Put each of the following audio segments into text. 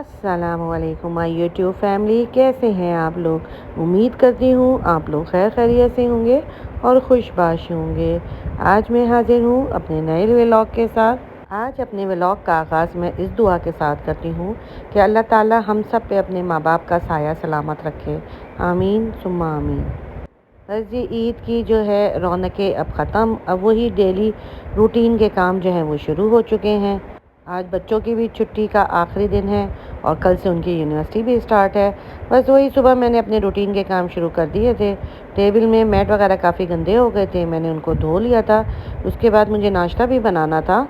अस्सलामुअलैकुम my YouTube family, कैसे हैं आप लोग। उम्मीद करती हूँ आप लोग खैर खैरियत से होंगे और खुशबाश होंगे। आज मैं हाजिर हूँ अपने नए व्लॉग के साथ। आज अपने व्लॉग का आगाज़ मैं इस दुआ के साथ करती हूँ कि अल्लाह ताला हम सब पे अपने माँ बाप का साया सलामत रखे। आमीन सुम्मा आमीन। बस जी ईद की जो है रौनकें अब ख़त्म, अब वही डेली रूटीन के काम जो हैं वो शुरू हो चुके हैं। आज बच्चों की भी छुट्टी का आखिरी दिन है और कल से उनकी यूनिवर्सिटी भी स्टार्ट है। बस वही सुबह मैंने अपने रूटीन के काम शुरू कर दिए थे। टेबल में मैट वगैरह काफ़ी गंदे हो गए थे, मैंने उनको धो लिया था। उसके बाद मुझे नाश्ता भी बनाना था,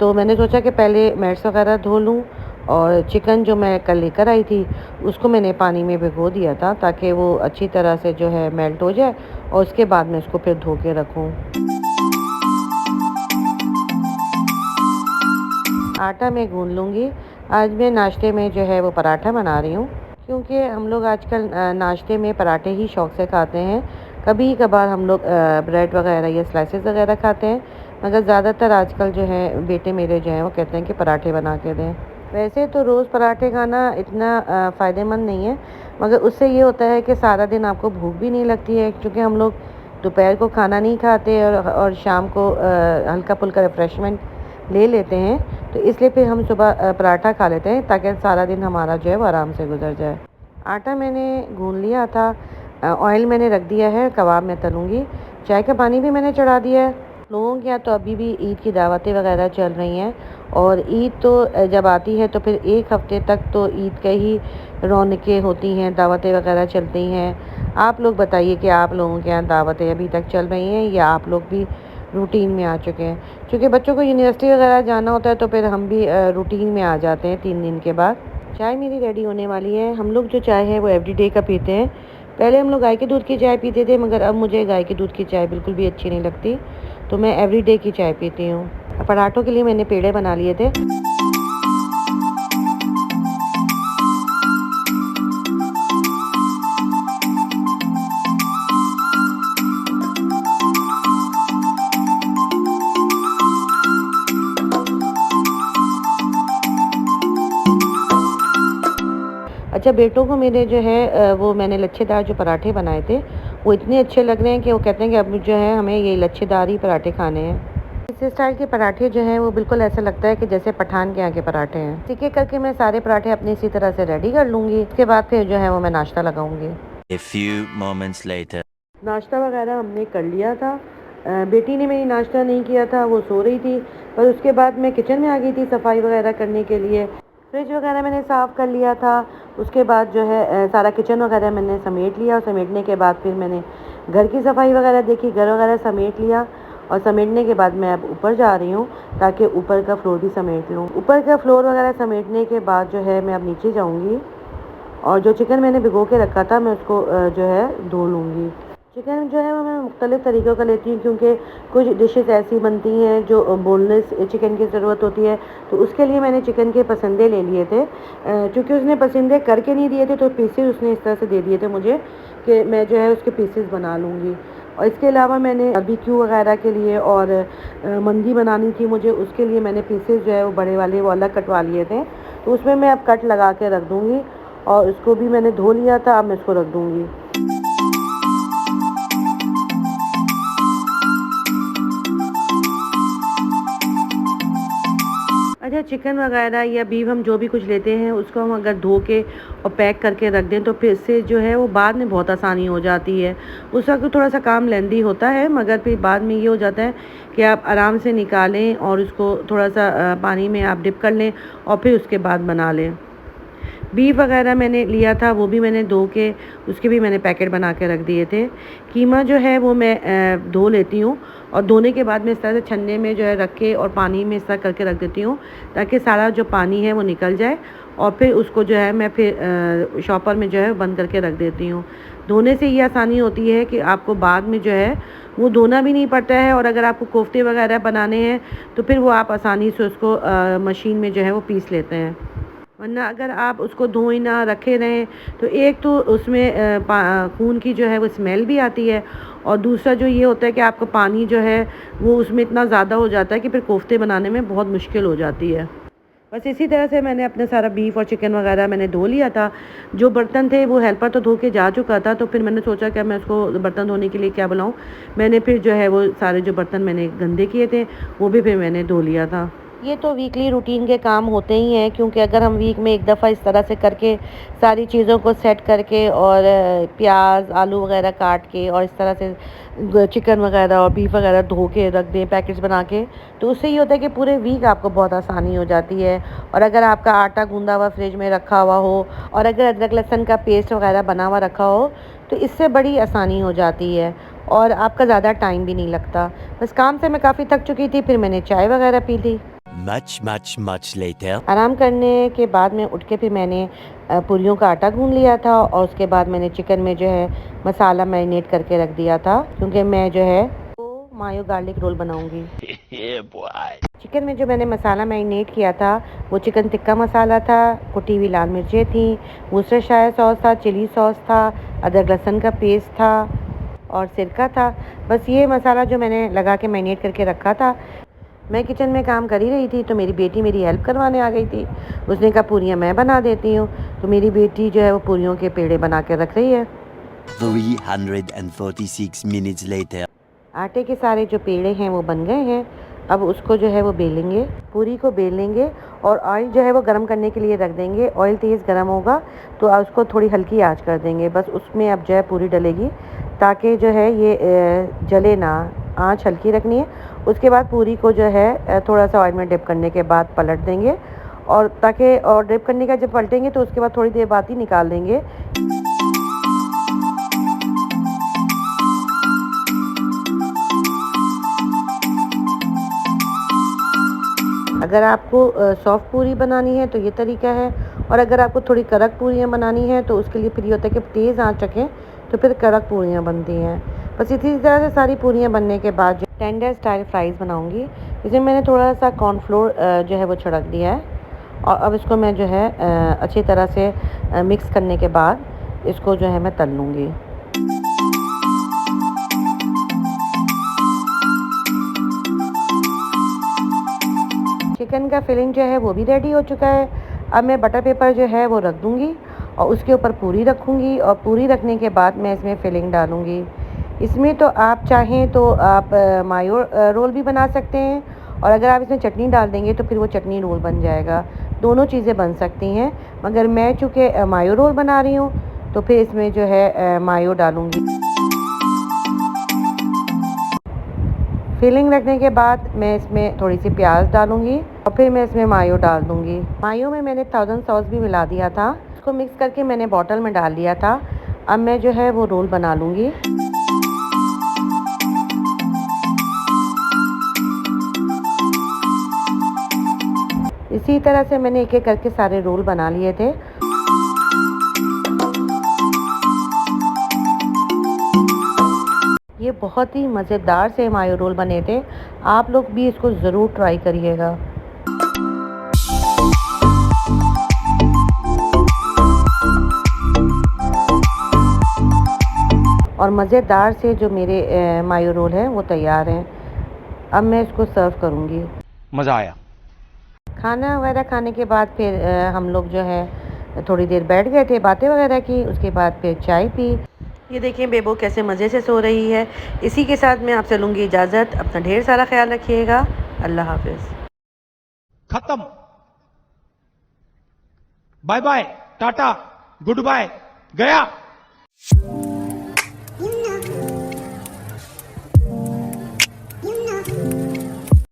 तो मैंने सोचा कि पहले मैट्स वगैरह धो लूँ। और चिकन जो मैं कल लेकर आई थी उसको मैंने पानी में भिगो दिया था ताकि वो अच्छी तरह से जो है मेल्ट हो जाए, और उसके बाद मैं उसको फिर धो के रखूँ। आटा मैं गूंद लूँगी। आज मैं नाश्ते में जो है वो पराठा बना रही हूँ, क्योंकि हम लोग आजकल नाश्ते में पराठे ही शौक़ से खाते हैं। कभी कभार हम लोग ब्रेड वगैरह या स्लाइसेस वगैरह खाते हैं, मगर ज़्यादातर आजकल जो है बेटे मेरे जो हैं वो कहते हैं कि पराठे बना के दें। वैसे तो रोज़ पराठे खाना इतना फ़ायदेमंद नहीं है, मगर उससे ये होता है कि सारा दिन आपको भूख भी नहीं लगती है, क्योंकि हम लोग दोपहर को खाना नहीं खाते और शाम को हल्का फुल्का रिफ़्रेशमेंट ले लेते हैं। तो इसलिए फिर हम सुबह पराठा खा लेते हैं ताकि सारा दिन हमारा जो है वो आराम से गुजर जाए। आटा मैंने गूंद लिया था, ऑयल मैंने रख दिया है, कबाब मैं तलूँगी। चाय का पानी भी मैंने चढ़ा दिया है। लोगों के यहाँ तो अभी भी ईद की दावतें वगैरह चल रही हैं, और ईद तो जब आती है तो फिर एक हफ़्ते तक तो ईद का ही रौनकें होती हैं, दावतें वगैरह चलती हैं। आप लोग बताइए कि आप लोगों के यहाँ दावतें अभी तक चल रही हैं या आप लोग भी रूटीन में आ चुके हैं। क्योंकि बच्चों को यूनिवर्सिटी वगैरह जाना होता है तो फिर हम भी रूटीन में आ जाते हैं 3 दिन के बाद। चाय मेरी रेडी होने वाली है। हम लोग जो चाय है वो एवरीडे का पीते हैं। पहले हम लोग गाय के दूध की चाय पीते थे, मगर अब मुझे गाय के दूध की चाय बिल्कुल भी अच्छी नहीं लगती, तो मैं एवरीडे की चाय पीती हूँ। पराठों के लिए मैंने पेड़े बना लिए थे। अच्छा, बेटों को मेरे जो है वो मैंने लच्छेदार जो पराठे बनाए थे वो इतने अच्छे लग रहे हैं कि वो कहते हैं कि अब जो है हमें ये लच्छेदार ही पराठे खाने हैं। इस स्टाइल के पराठे जो हैं वो बिल्कुल ऐसा लगता है कि जैसे पठान के यहाँ के पराठे हैं। ठीक है, करके मैं सारे पराठे अपनी इसी तरह से रेडी कर लूँगी। उसके बाद फिर जो है वो मैं नाश्ता लगाऊंगी। A few moments later. नाश्ता वगैरह हमने कर लिया था। बेटी ने मेरी नाश्ता नहीं किया था, वो सो रही थी। पर उसके बाद मैं किचन में आ गई थी सफाई वगैरह करने के लिए। फ्रिज वगैरह मैंने साफ़ कर लिया था। उसके बाद जो है सारा किचन वगैरह मैंने समेट लिया, और समेटने के बाद फिर मैंने घर की सफाई वगैरह देखी, घर वगैरह समेट लिया। और समेटने के बाद मैं अब ऊपर जा रही हूँ ताकि ऊपर का फ्लोर भी समेट लूँ। ऊपर का फ्लोर वगैरह समेटने के बाद जो है मैं अब नीचे जाऊँगी, और जो चिकन मैंने भिगो के रखा था मैं उसको जो है धो लूँगी। चिकन जो है वो मैं मुख्तलिफ़ तरीक़ों का लेती हूँ, क्योंकि कुछ डिशेस ऐसी बनती हैं जो बोनलेस चिकन की ज़रूरत होती है, तो उसके लिए मैंने चिकन के पसंदे ले लिए थे। चूँकि उसने पसंदे करके नहीं दिए थे तो पीसेस उसने इस तरह से दे दिए थे मुझे कि मैं जो है उसके पीसेस बना लूँगी। और इसके अलावा मैंने बारबेक्यू वगैरह के लिए और मंदी बनानी थी मुझे, उसके लिए मैंने पीसेस जो है वो बड़े वाले वो अलग कटवा लिए थे। तो उसमें मैं अब कट लगा के रख दूँगी, और उसको भी मैंने धो लिया था, अब मैं इसको रख दूँगी। अच्छा, चिकन वगैरह या बीफ हम जो भी कुछ लेते हैं उसको हम अगर धो के और पैक करके रख दें तो फिर से जो है वो बाद में बहुत आसानी हो जाती है। उस वक्त थोड़ा सा काम लेंदी होता है, मगर फिर बाद में ये हो जाता है कि आप आराम से निकालें और उसको थोड़ा सा पानी में आप डिप कर लें और फिर उसके बाद बना लें। बीफ वगैरह मैंने लिया था, वो भी मैंने धो के उसके भी मैंने पैकेट बना के रख दिए थे। कीमा जो है वो मैं धो लेती हूँ, और धोने के बाद मैं इस तरह से छन्ने में जो है रख के और पानी में इस तरह करके रख देती हूँ ताकि सारा जो पानी है वो निकल जाए, और फिर उसको जो है मैं फिर शॉपर में जो है बंद करके रख देती हूँ। धोने से ये आसानी होती है कि आपको बाद में जो है वो धोना भी नहीं पड़ता है, और अगर आपको कोफ्ते वगैरह बनाने हैं तो फिर वो आप आसानी से उसको मशीन में जो है वो पीस लेते हैं। वरना अगर आप उसको धोए ना रखे रहें तो एक तो उसमें खून की जो है वो स्मेल भी आती है, और दूसरा जो ये होता है कि आपका पानी जो है वो उसमें इतना ज़्यादा हो जाता है कि फिर कोफ्ते बनाने में बहुत मुश्किल हो जाती है। बस इसी तरह से मैंने अपने सारा बीफ और चिकन वगैरह मैंने धो लिया था। जो बर्तन थे वो हेल्पर तो धो के जा चुका था, तो फिर मैंने सोचा कि मैं उसको बर्तन धोने के लिए क्या बुलाऊँ। मैंने फिर जो है वो सारे जो बर्तन मैंने गंदे किए थे वो भी फिर मैंने धो लिया था। ये तो वीकली रूटीन के काम होते ही हैं, क्योंकि अगर हम वीक में एक दफ़ा इस तरह से करके सारी चीज़ों को सेट करके और प्याज आलू वगैरह काट के और इस तरह से चिकन वगैरह और बीफ वगैरह धो के रख दें पैकेट्स बना के, तो उससे ये होता है कि पूरे वीक आपको बहुत आसानी हो जाती है। और अगर आपका आटा गूंदा हुआ फ्रिज में रखा हुआ हो और अगर अदरक लहसुन का पेस्ट वगैरह बना हुआ रखा हो तो इससे बड़ी आसानी हो जाती है और आपका ज़्यादा टाइम भी नहीं लगता। बस काम से मैं काफ़ी थक चुकी थी, फिर मैंने चाय वगैरह पी ली। Much later. आराम करने के बाद में उठ के फिर मैंने पूरियों का आटा गूंद लिया था और उसके बाद मैंने चिकन में जो है मसाला मैरिनेट करके रख दिया था, क्योंकि मैं जो है वो मायो गार्लिक रोल बनाऊंगी। Yeah, boy. चिकन में जो मैंने मसाला मैरिनेट किया था वो चिकन टिक्का मसाला था, कुटी हुई लाल मिर्चें थी, वुसेरशायर सॉस था, चिली सॉस था, अदरक लहसुन का पेस्ट था और सिरका था। बस ये मसाला जो मैंने लगा के मैरिनेट करके रखा था। मैं किचन में काम कर ही रही थी तो मेरी बेटी मेरी हेल्प करवाने आ गई थी। उसने कहा पूरियाँ मैं बना देती हूँ, तो मेरी बेटी जो है वो पूरियों के पेड़े बना के रख रही है। 346 minutes later. आटे के सारे जो पेड़े हैं वो बन गए हैं। अब उसको जो है वो बेलेंगे, पूरी को बेलेंगे और ऑयल जो है वो गर्म करने के लिए रख देंगे। ऑयल तेज़ गर्म होगा तो उसको थोड़ी हल्की आंच कर देंगे। बस उसमें अब जो है पूरी डलेगी ताकि जो है ये जले ना, आंच हल्की रखनी है। उसके बाद पूरी को जो है थोड़ा सा ऑयल में डिप करने के बाद पलट देंगे और ताकि और डिप करने का जब पलटेंगे तो उसके बाद थोड़ी देर बाद ही निकाल देंगे। अगर आपको सॉफ्ट पूरी बनानी है तो ये तरीका है, और अगर आपको थोड़ी कड़क पूरियाँ बनानी है तो उसके लिए फिर ये होता है कि तेज़ आंच रखें तो फिर कड़क पूरियाँ बनती हैं। बस इसी तरह से सारी पूरियाँ बनने के बाद जो टेंडर स्टाइल फ्राइज़ बनाऊंगी, इसमें मैंने थोड़ा सा कॉर्नफ्लोर जो है वो छिड़क दिया है और अब इसको मैं जो है अच्छी तरह से मिक्स करने के बाद इसको जो है मैं तल लूँगी। चिकन का फिलिंग जो है वो भी रेडी हो चुका है। अब मैं बटर पेपर जो है वो रख दूँगी और उसके ऊपर पूरी रखूँगी और पूरी रखने के बाद मैं इसमें फिलिंग डालूँगी। इसमें तो आप चाहें तो आप मायो रोल भी बना सकते हैं, और अगर आप इसमें चटनी डाल देंगे तो फिर वो चटनी रोल बन जाएगा। दोनों चीज़ें बन सकती हैं, मगर मैं चूँकि मायो रोल बना रही हूँ तो फिर इसमें जो है मायो डालूँगी। फिलिंग रखने के बाद मैं इसमें थोड़ी सी प्याज डालूँगी और फिर मैं इसमें मायो डाल दूँगी। मायो में मैंने थाउज़ेंड सॉस भी मिला दिया था, उसको मिक्स करके मैंने बॉटल में डाल लिया था। अब मैं जो है वो रोल बना लूँगी। इसी तरह से मैंने एक एक करके सारे रोल बना लिए थे। ये बहुत ही मज़ेदार से मायो रोल बने थे। आप लोग भी इसको ज़रूर ट्राई करिएगा। और मज़ेदार से जो मेरे मायो रोल हैं वो तैयार हैं। अब मैं इसको सर्व करूँगी। मज़ा आया। खाना वगैरह खाने के बाद फिर हम लोग जो है थोड़ी देर बैठ गए थे, बातें वगैरह की। उसके बाद फिर चाय पी। ये देखें बेबो कैसे मज़े से सो रही है। इसी के साथ मैं आपसे लूँगी इजाज़त। अपना ढेर सारा ख्याल रखिएगा। अल्लाह हाफ़िज़। खत्म। Bye bye, tata, good bye, गया।